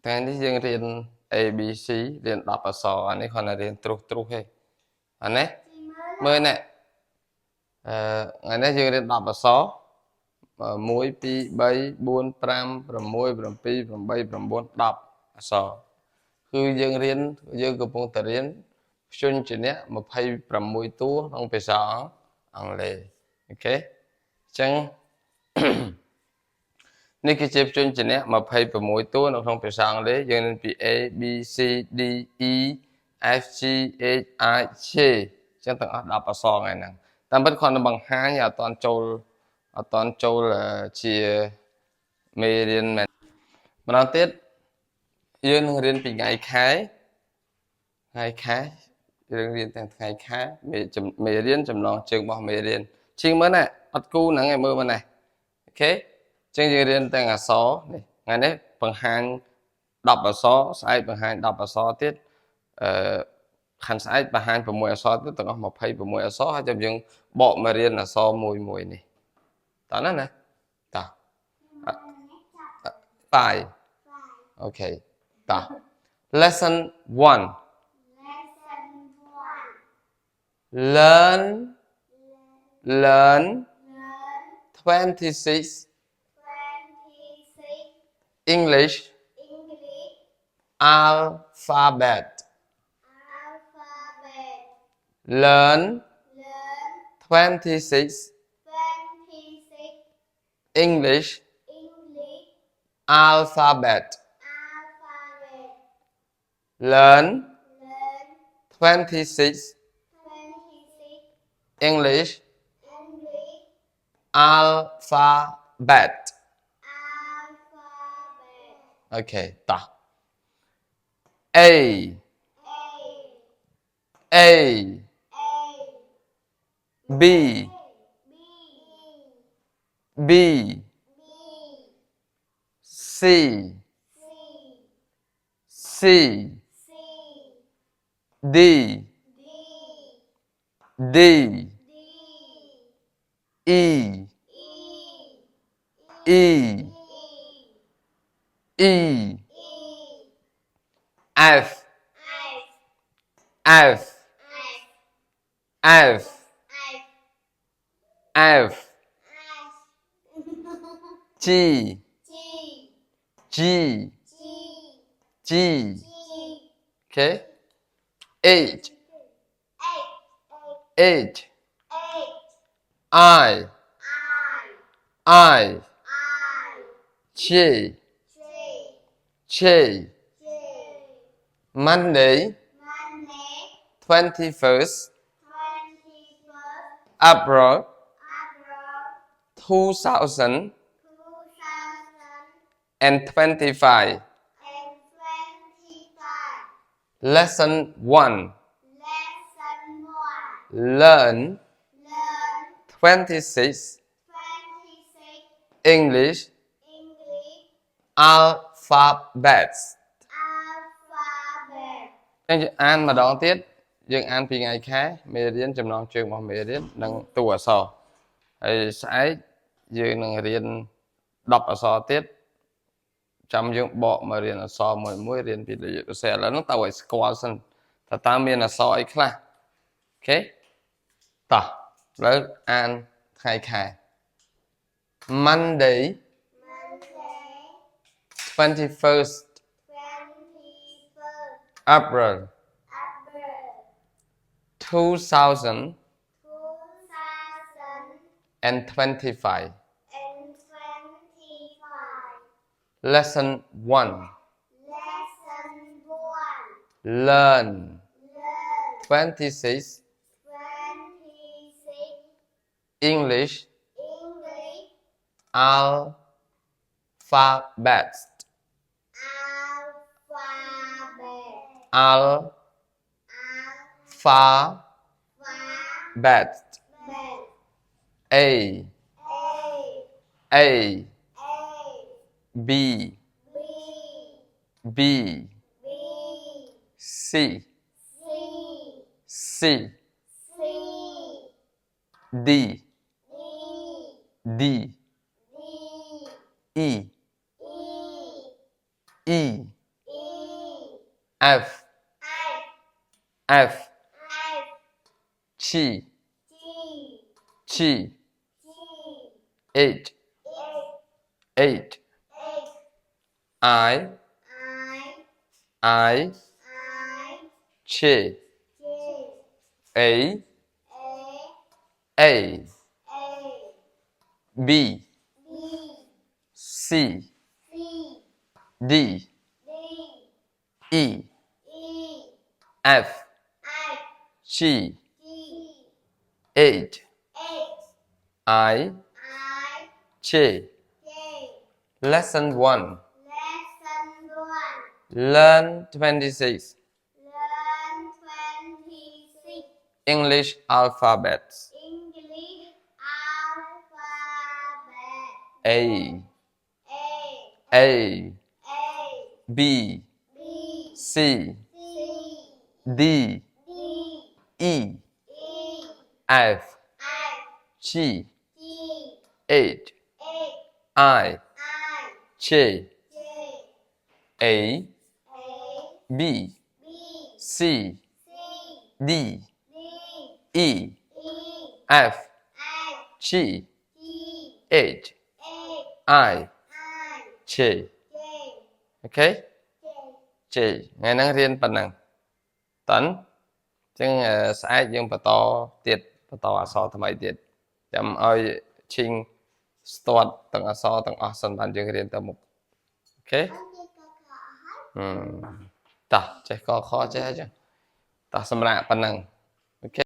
ថ្ងៃនេះយើងរៀន ABC រៀន10អក្សរអានេះគាត់រៀនត្រុសទេអានេះមើលនេះថ្ងៃនេះយើងរៀន10អក្សរ1 2 3 4 5 6 7 8 9 10អក្សរគឺយើងកំពុងតែរៀនព្យញ្ជនៈ26តួក្នុងភាសាអង់គ្លេសអូខេអញ្ចឹងនេះគឺជាព្យញ្ជនៈ26តួនៅក្នុងភាសាអង់គ្លេសយើងរៀនពី A B C D E F G H I J អញ្ចឹងទាំងអស់10អក្សរថ្ងៃហ្នឹងតាមពិតគាត់នឹងបង្ហាញអត់តាន់ចូលជាមេរៀនមែនម្ដងទៀតយើងនឹងរៀនពីថ្ងៃខែយើងរៀនទាំងថ្ងៃខែមេរៀនចំណងជើងរបស់មេរៀនជាងមើលណាអត់គូហ្នឹងឯងមើលមកណាអូខេអញ្ចឹងយើងរៀនទាំងអក្សរនេះថ្ងៃនេះបង្ហាញ10អក្សរស្អែកបង្ហាញ10អក្សរទៀតខាន់ស្អែកបង្ហាញ6អក្សរទៀតទាំងអស់26អក្សរហើយចាំយើងបកមករៀនអក្សរមួយនេះតោះណាតោះ5 អូខេតោះ lesson 1 learn 26 English alphabet learn 26 English alphabet learn 26 English alphabet អូខេតោះ A B C D E F G okay H I J Monday 21st April 2025 Lesson 1 Learn 26 English alphabets អានម្ដងទៀតយើងអានពីថ្ងៃខែមេរៀនចំណងជើងរបស់មេរៀននិងតួអក្សរហើយស្អែកយើងនឹងរៀន10អក្សរទៀតចាំយើងបកមករៀនអក្សរមួយរៀនពីលេខសរសេរឥឡូវហ្នឹងតើឲ្យស្គាល់សិនតើតើមានអក្សរអីខ្លះអូខេតោះឥឡូវអានថ្ងៃខែ Monday 21st April 2025 Lesson 1 Learn 26 English alphabets A B C D E F F G G 8 8 I J A A B C D E F G 8 I J Lesson 1 Learn 26 English alphabets A B C D E F G 8 I J A B C D E F G 8 I J OK ជេថ្ងៃហ្នឹងរៀនប៉ុណ្ណឹងតើអញ្ចឹងស្អែកយើងបន្តទៀតបន្តអក្សរថ្មីទៀតចាំឲ្យឈីងស្ទាត់ទាំងអក្សរទាំងអស់សិនបានយើងរៀនទៅមុខអូខេតោះចេះកខចេះអញ្ចឹងតោះសម្រាប់ប៉ុណ្ណឹង